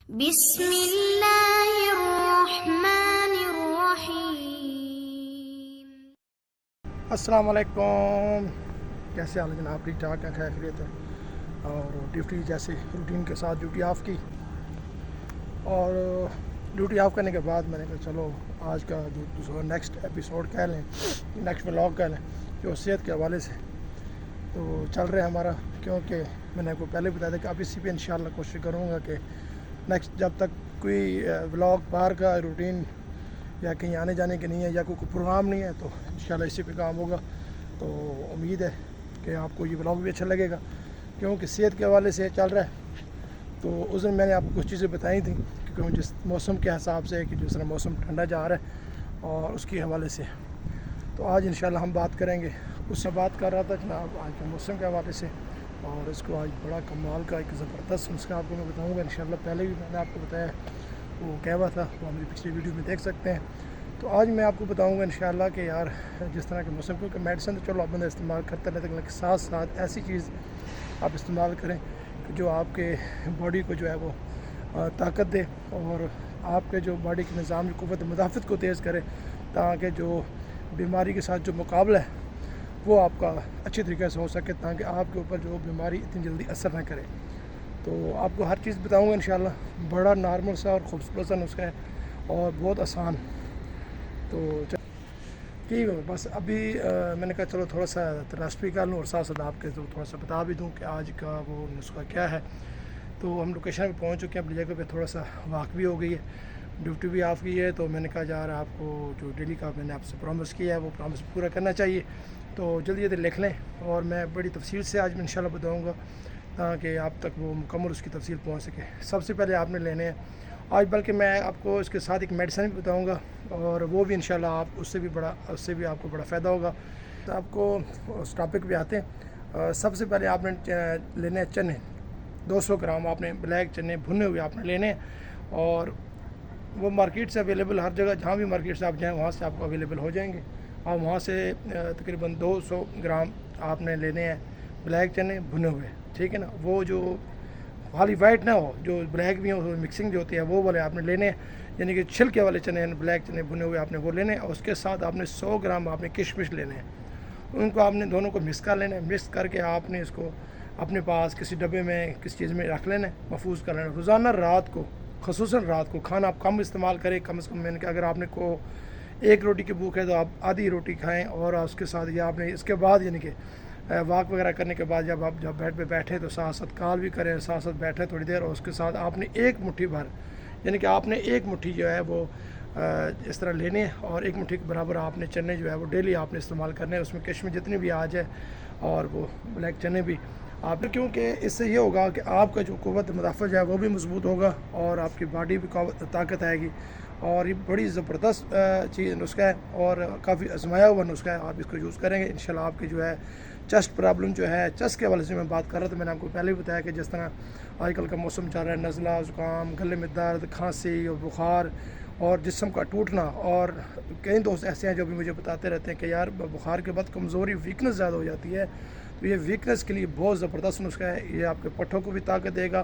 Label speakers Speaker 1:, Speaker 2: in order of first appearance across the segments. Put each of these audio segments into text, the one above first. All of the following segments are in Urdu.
Speaker 1: بسم اللہ الرحمن الرحیم۔
Speaker 2: السلام علیکم، کیسے حال ہے جناب؟ ٹھیک ٹھاک ہے، خیریت ہے؟ اور ڈیوٹی جیسے روٹین کے ساتھ ڈیوٹی آف کی، اور ڈیوٹی آف کرنے کے بعد میں نے کہا چلو آج کا جو دوسرا نیکسٹ ایپیسوڈ کہہ لیں، نیکسٹ ولاگ کہہ لیں، جو صحت کے حوالے سے تو چل رہا ہے ہمارا، کیونکہ میں نے آپ کو پہلے بتایا تھا کہ اب اسی پہ انشاءاللہ کوشش کروں گا کہ نیکسٹ جب تک کوئی ولاگ باہر کا روٹین یا کہیں آنے جانے کے نہیں ہے یا کوئی پروگرام نہیں ہے تو انشاءاللہ اسی پہ کام ہوگا۔ تو امید ہے کہ آپ کو یہ ولاگ بھی اچھا لگے گا، کیونکہ صحت کے حوالے سے چل رہا ہے۔ تو اس دن میں نے آپ کو کچھ چیزیں بتائی تھیں، کیونکہ جس موسم کے حساب سے کہ جس طرح موسم ٹھنڈا جا رہا ہے اور اس کے حوالے سے تو آج انشاءاللہ ہم بات کریں گے۔ اس سے بات کر رہا تھا جناب آج کے موسم کے حوالے سے، اور اس کو آج بڑا کمال کا ایک زبردست نسخہ آپ کو میں بتاؤں گا انشاءاللہ۔ پہلے بھی میں نے آپ کو بتایا وہ کہہ ہوا تھا، وہ ہماری پچھلی ویڈیو میں دیکھ سکتے ہیں۔ تو آج میں آپ کو بتاؤں گا انشاءاللہ کہ یار جس طرح کے موسم، کیونکہ میڈیسن تو چلو آپ بندہ استعمال کرتا رہتا ہے، لیکن ساتھ ساتھ ایسی چیز آپ استعمال کریں کہ جو آپ کے باڈی کو جو ہے وہ طاقت دے، اور آپ کے جو باڈی کے نظام کی قوت مدافعت کو تیز کرے، تاکہ جو بیماری کے ساتھ جو مقابلہ ہے وہ آپ کا اچھی طریقے سے ہو سکے، تاکہ آپ کے اوپر جو بیماری اتنی جلدی اثر نہ کرے۔ تو آپ کو ہر چیز بتاؤں گا انشاءاللہ۔ بڑا نارمل سا اور خوبصورت سا نسخہ ہے اور بہت آسان۔ تو ٹھیک ہے، بس ابھی میں نے کہا چلو تھوڑا سا تلاشی کر لوں اور ساتھ ساتھ آپ کے تو تھوڑا سا بتا بھی دوں کہ آج کا وہ نسخہ کیا ہے۔ تو ہم لوکیشن پہ پہنچ چکے ہیں، اپنی جگہ پہ تھوڑا سا واک بھی ہو گئی ہے، ڈیوٹی بھی آف کی ہے۔ تو میں نے کہا جا رہا ہے آپ کو جو ڈیلی کا میں نے آپ سے پرومس کیا ہے وہ پرومس پورا کرنا چاہیے۔ تو جلدی جلدی لکھ لیں، اور میں بڑی تفصیل سے آج میں انشاءاللہ بتاؤں گا تاکہ آپ تک وہ مکمل اس کی تفصیل پہنچ سکے۔ سب سے پہلے آپ نے لینے ہیں آج، بلکہ میں آپ کو اس کے ساتھ ایک میڈیسن بھی بتاؤں گا، اور وہ بھی انشاءاللہ آپ اس سے بھی آپ کو بڑا فائدہ ہوگا۔ تو آپ کو اس ٹاپک پہ آتے ہیں۔ سب سے پہلے آپ نے لینے ہیں چنے، 200 گرام آپ نے بلیک چنے بھنے ہوئے آپ نے لینے ہیں، اور وہ مارکیٹ سے اویلیبل ہر جگہ، جہاں بھی مارکیٹ سے آپ جائیں وہاں سے آپ کو اویلیبل ہو جائیں گے۔ اور وہاں سے تقریباً 200 گرام آپ نے لینے ہیں بلیک چنے بھنے ہوئے، ٹھیک ہے نا؟ وہ جو خالی وائٹ نہ ہو، جو بلیک بھی ہو، مکسنگ جو ہوتی ہے وہ والے آپ نے لینے ہیں، یعنی کہ چھلکے والے چنے، بلیک چنے بھنے ہوئے آپ نے وہ لینے ہیں۔ اور اس کے ساتھ آپ نے 100 گرام آپ نے کشمش لینے ہیں، ان کو آپ نے دونوں کو مکس کر لینا ہے۔ مکس کر کے آپ نے اس کو اپنے پاس کسی ڈبے میں کسی چیز میں رکھ لینا ہے، محفوظ کر لینا ہے۔ روزانہ رات کو، خصوصاً رات کو کھانا آپ کم استعمال کریں، کم از کم میں نے کہا اگر آپ نے کو ایک روٹی کی بھوک ہے تو آپ آدھی روٹی کھائیں، اور اس کے ساتھ یا آپ نے اس کے بعد یعنی کہ واک وغیرہ کرنے کے بعد جب بیڈ پہ بیٹھیں تو ساتھ ساتھ کال بھی کریں، ساتھ ساتھ بیٹھیں تھوڑی دیر، اور اس کے ساتھ آپ نے ایک مٹھی بھر، یعنی کہ آپ نے ایک مٹھی جو ہے وہ اس طرح لینے ہیں، اور ایک مٹھی کے برابر آپ نے چنے جو ہے وہ ڈیلی آپ نے استعمال کرنے ہیں۔ اس میں کشمش جتنی بھی آ جائے اور وہ بلیک چنے بھی آپ نے، کیونکہ اس سے یہ ہوگا کہ آپ کا جو قوت مدافعت جو ہے وہ بھی مضبوط ہوگا، اور آپ کی باڈی بھی طاقت آئے گی، اور یہ بڑی زبردست نسخہ ہے اور کافی آزمایا ہوا نسخہ ہے۔ آپ اس کو یوز کریں گے انشاءاللہ آپ کی جو ہے چیسٹ پرابلم جو ہے، چیسٹ کے حوالے سے میں بات کر رہا تھا، میں نے آپ کو پہلے بھی بتایا کہ جس طرح آج کل کا موسم چل رہا ہے، نزلہ، زکام، گلے میں درد، کھانسی اور بخار اور جسم کا ٹوٹنا، اور کئی دوست ایسے ہیں جو بھی مجھے بتاتے رہتے ہیں کہ یار بخار کے بعد کمزوری، ویکنس زیادہ ہو جاتی ہے۔ تو یہ ویکنس کے لیے بہت زبردست نسخہ ہے، یہ آپ کے پٹھوں کو بھی طاقت دے گا،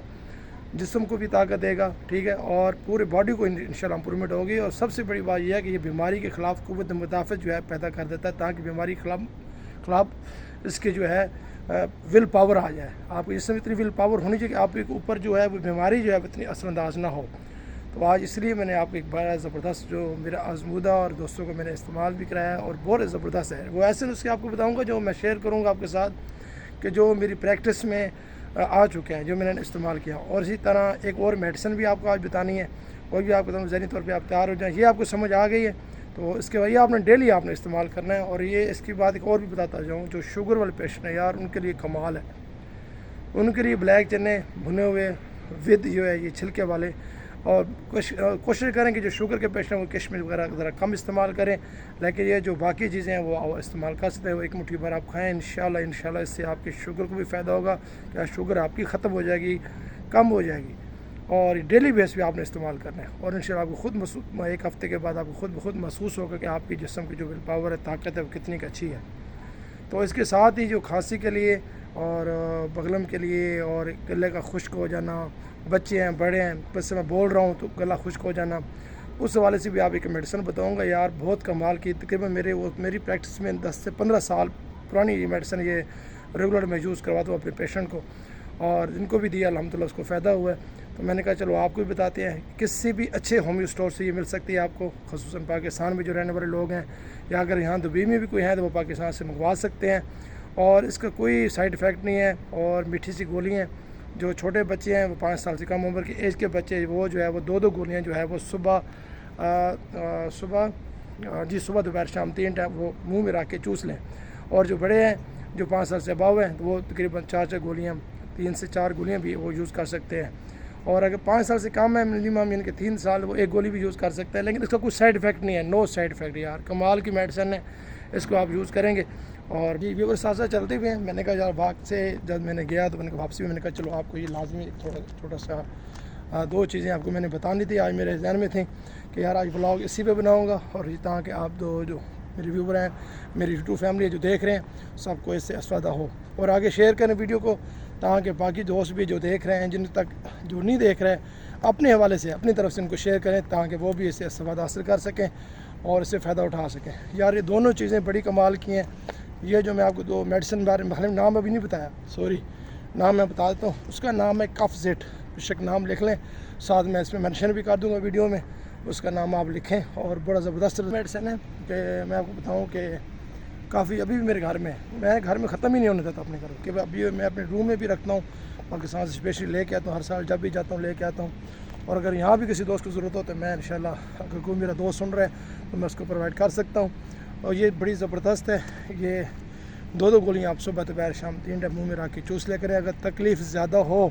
Speaker 2: جسم کو بھی طاقت دے گا، ٹھیک ہے، اور پورے باڈی کو انشاءاللہ امپرومنٹ ہوگی۔ اور سب سے بڑی بات یہ ہے کہ یہ بیماری کے خلاف قوت مدافعت جو ہے پیدا کر دیتا ہے، تاکہ بیماری کے خلاف اس کے جو ہے ول پاور آ جائے۔ آپ کو اس میں اتنی ول پاور ہونی چاہیے کہ آپ کے اوپر جو ہے وہ بیماری جو ہے اتنی اثر انداز نہ ہو۔ تو آج اس لیے میں نے آپ کو ایک بڑا زبردست جو میرا آزمودہ اور دوستوں کو میں نے استعمال بھی کرایا ہے، اور بہت زبردست ہے۔ وہ ایسے نسخے آپ کو بتاؤں گا جو میں شیئر کروں گا آپ کے ساتھ، کہ جو میری پریکٹس میں آ چکے ہیں، جو میں نے استعمال کیا۔ اور اسی طرح ایک اور میڈیسن بھی آپ کو آج بتانی ہے، اور بھی آپ کو ذہنی طور پہ آپ تیار ہو جائیں۔ یہ آپ کو سمجھ آ گئی ہے تو اس کے بعد یہ آپ نے ڈیلی آپ نے استعمال کرنا ہے۔ اور یہ اس کی بات ایک اور بھی بتاتا جاؤں، جو شوگر والے پیشنٹ ہیں یار، ان کے لیے کمال ہے، ان کے لیے بلیک چنے بھنے ہوئے ود جو ہے یہ چھلکے والے، اور کوشش کریں کہ جو شوگر کے پیشنٹ ہیں وہ کشمش وغیرہ ذرا کم استعمال کریں، لیکن یہ جو باقی چیزیں ہیں وہ استعمال کر سکتے ہیں۔ وہ ایک مٹھی بھر آپ کھائیں انشاءاللہ اس سے آپ کی شوگر کو بھی فائدہ ہوگا، کہ شوگر آپ کی ختم ہو جائے گی، کم ہو جائے گی، اور ڈیلی بیس پہ آپ نے استعمال کرنا ہے۔ اور انشاءاللہ آپ کو خود ایک ہفتے کے بعد آپ کو خود بخود محسوس ہوگا کہ آپ کی جسم کی جو ول پاور ہے، طاقت ہے، وہ کتنی اچھی ہے۔ تو اس کے ساتھ ہی جو کھانسی کے لیے اور بغلم کے لیے، اور گلے کا خشک ہو جانا، بچے ہیں بڑے ہیں، بس میں بول رہا ہوں تو گلا خشک ہو جانا، اس حوالے سے بھی آپ ایک میڈیسن بتاؤں گا یار، بہت کمال کی، تقریباً میری پریکٹس میں 10 سے 15 سال پرانی یہ میڈیسن یہ ریگولر میں یوز کرواتا ہوں اپنے پیشنٹ کو، اور جن کو بھی دیا الحمدللہ اس کو فائدہ ہوا ہے، تو میں نے کہا چلو آپ کو بھی بتاتے ہیں، کسی بھی اچھے ہومیو اسٹور سے یہ مل سکتی ہے آپ کو، خصوصاً پاکستان میں جو رہنے والے لوگ ہیں، یا اگر یہاں دبئی میں بھی کوئی ہیں تو وہ پاکستان سے منگوا سکتے ہیں، اور اس کا کوئی سائیڈ ایفیکٹ نہیں ہے، اور میٹھی سی گولی ہیں، جو چھوٹے بچے ہیں وہ 5 سال سے کم عمر کی ایج کے بچے وہ جو ہے وہ 2 گولیاں جو ہے وہ صبح دوپہر شام 3 ٹائم وہ منہ میں رکھ کے چوس لیں، اور جو بڑے ہیں جو 5 سال سے اباؤ ہیں تو وہ تقریباً 4 گولیاں 3 سے 4 گولیاں بھی وہ یوز کر سکتے ہیں، اور اگر 5 سال سے کم ہے منیمم یعنی کہ 3 سال وہ 1 گولی بھی یوز کر سکتے ہیں، لیکن اس کا کوئی سائیڈ ایفیکٹ نہیں ہے، نو سائیڈ ایفیکٹ یار، کمال کی میڈیسن ہے، اس کو آپ یوز کریں گے۔ اور جی ویور ساتھ ساتھ چلتے ہوئے ہیں، میں نے کہا یار باغ سے جب میں نے گیا تو میں نے کہا واپسی میں نے کہا چلو آپ کو یہ لازمی چھوٹا سا 2 چیزیں آپ کو میں نے بتانی تھی، آج میرے ذہن میں تھیں کہ یار آج ولاگ اسی پہ بناؤں گا، اور تاکہ آپ جو میرے ویور ہیں، میری یوٹیوب فیملی ہے جو دیکھ رہے ہیں، سب کو اس سے استفادہ ہو، اور آگے شیئر کریں ویڈیو کو، تاکہ باقی دوست بھی جو دیکھ رہے ہیں، جن تک جو نہیں دیکھ رہے اپنے حوالے سے اپنی طرف سے ان کو شیئر کریں، تاکہ وہ بھی اس سے استفادہ حاصل کر سکیں اور اس سے فائدہ اٹھا سکیں۔ یار یہ دونوں چیزیں بڑی کمال کی ہیں، یہ جو میں آپ کو 2 میڈیسن بارے میں نام ابھی نہیں بتایا، سوری نام میں بتا دیتا ہوں، اس کا نام ہے کف زٹ، بے شک نام لکھ لیں، ساتھ میں اس میں مینشن بھی کر دوں گا ویڈیو میں، اس کا نام آپ لکھیں، اور بڑا زبردست میڈیسن ہے کہ میں آپ کو بتاؤں کہ کافی ابھی بھی میرے گھر میں گھر میں ختم ہی نہیں ہونے دیتا اپنے گھر کہ ابھی میں اپنے روم میں بھی رکھتا ہوں، پاکستان سے اسپیشلی لے کے آتا ہوں، ہر سال جب بھی جاتا ہوں لے کے آتا ہوں، اور اگر یہاں بھی کسی دوست کو ضرورت ہو تو میں انشاءاللہ اگر کوئی میرا دوست سن رہا ہے تو میں اس کو پرووائڈ کر سکتا ہوں، اور یہ بڑی زبردست ہے، یہ 2 گولیاں آپ صبح دوپہر شام 3 ٹائم منہ میں رکھ کے چوس لیا کریں، اگر تکلیف زیادہ ہو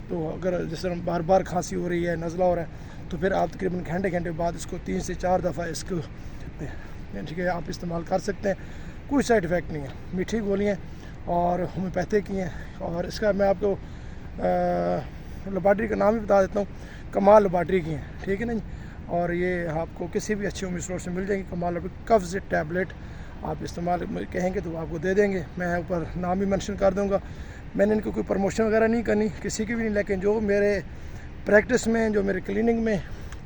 Speaker 2: تو اگر جس طرح بار بار کھانسی ہو رہی ہے، نزلہ ہو رہا ہے، تو پھر آپ تقریباً گھنٹے بعد اس کو 3 سے 4 دفعہ اس کو ٹھیک ہے آپ استعمال کر سکتے ہیں، کوئی سائیڈ ایفیکٹ نہیں ہے، میٹھی گولیاں اور ہومیوپیتھک کی ہیں، اور اس کا میں آپ کو لیبارٹری کا نام بھی بتا دیتا ہوں، کمال لیبارٹری کی ہیں، ٹھیک ہے نا جی، اور یہ آپ کو کسی بھی اچھے ہومیو اسٹور سے مل جائیں گی، کمال کف زٹ ٹیبلٹ آپ استعمال کہیں گے تو آپ کو دے دیں گے، میں اوپر نام بھی مینشن کر دوں گا، میں نے ان کو کوئی پروموشن وغیرہ نہیں کرنی کسی کی بھی نہیں، لیکن جو میرے پریکٹس میں جو میرے کلینک میں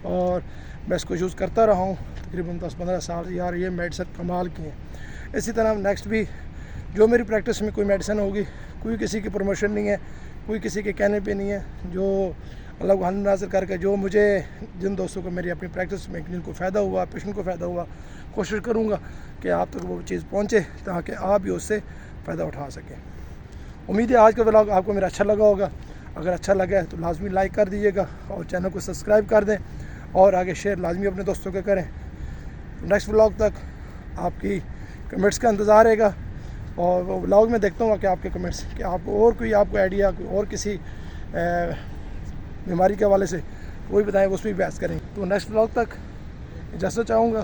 Speaker 2: اور میں اس کو یوز کرتا رہا ہوں تقریباً 10-15 سال، یار یہ میڈیسن کمال کی ہیں۔ اسی طرح نیکسٹ بھی جو میری پریکٹس میں کوئی میڈیسن ہوگی، کوئی کسی کی پروموشن نہیں ہے، کوئی کسی کے کہنے پہ نہیں ہے، جو اللہ کو حاضر ناظر کر کے جو مجھے جن دوستوں کو میری اپنی پریکٹس میں جن کو فائدہ ہوا، پیشنٹ کو فائدہ ہوا، کوشش کروں گا کہ آپ تک وہ چیز پہنچے تاکہ آپ بھی اس سے فائدہ اٹھا سکیں۔ امید ہے آج کا ولاگ آپ کو میرا اچھا لگا ہوگا، اگر اچھا لگا ہے تو لازمی لائک کر دیجیے گا، اور چینل کو سبسکرائب کر دیں، اور آگے شیئر لازمی اپنے دوستوں کے کریں۔ نیکسٹ ولاگ تک آپ کی کمنٹس کا انتظار رہے گا، اور وہ ولاگ میں دیکھتا ہوں کہ آپ کے کمنٹس کہ آپ اور کوئی آپ کو آئیڈیا کوئی اور کسی بیماری کے حوالے سے وہی بتائیں، اس پہ بھی بحث کریں۔ تو نیکسٹ ولاگ تک اجازت چاہوں گا،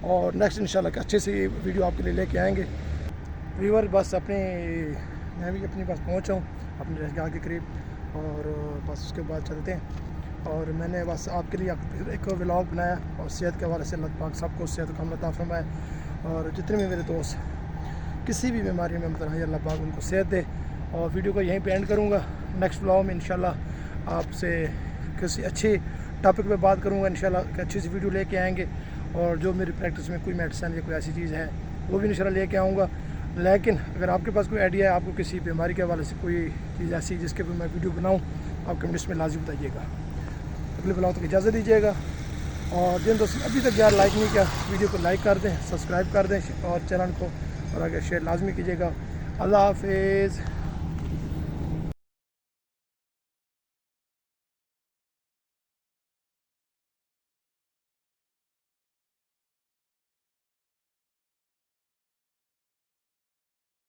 Speaker 2: اور نیکسٹ انشاءاللہ کہ اچھے سے ویڈیو آپ کے لیے لے کے آئیں گے۔ ویور بس میں بھی اپنے پاس پہنچا ہوں اپنے رہائش گاہ کے قریب، اور بس اس کے بعد چلتے ہیں، اور میں نے بس آپ کے لیے ایک ولاگ بنایا، اور صحت کے حوالے سے اللہ پاک سب کو صحت و عطا فرمائے، اور جتنے بھی میرے دوست کسی بھی بیماری میں مبتلا ہے اللہ پاک ان کو صحت دے، اور ویڈیو کو یہیں پہ اینڈ کروں گا۔ نیکسٹ ولاگ میں انشاءاللہ آپ سے کسی اچھی ٹاپک پہ بات کروں گا انشاءاللہ کہ اچھی سی ویڈیو لے کے آئیں گے، اور جو میری پریکٹس میں کوئی میڈیسن یا کوئی ایسی چیز ہے وہ بھی انشاءاللہ لے کے آؤں گا۔ لیکن اگر آپ کے پاس کوئی آئیڈیا ہے، آپ کو کسی بیماری کے حوالے سے کوئی چیز ایسی جس کے اوپر میں ویڈیو بناؤں، آپ کمنٹس میں لازم بتائیے گا۔ اگلے ولاگ تک اجازت دیجیے گا، اور جن دوستوں نے ابھی تک یار لائک نہیں کیا ویڈیو کو لائک کر دیں، سبسکرائب کر دیں، اور چینل کو اور آگے شیئر لازمی کیجیے گا۔ اللہ حافظ۔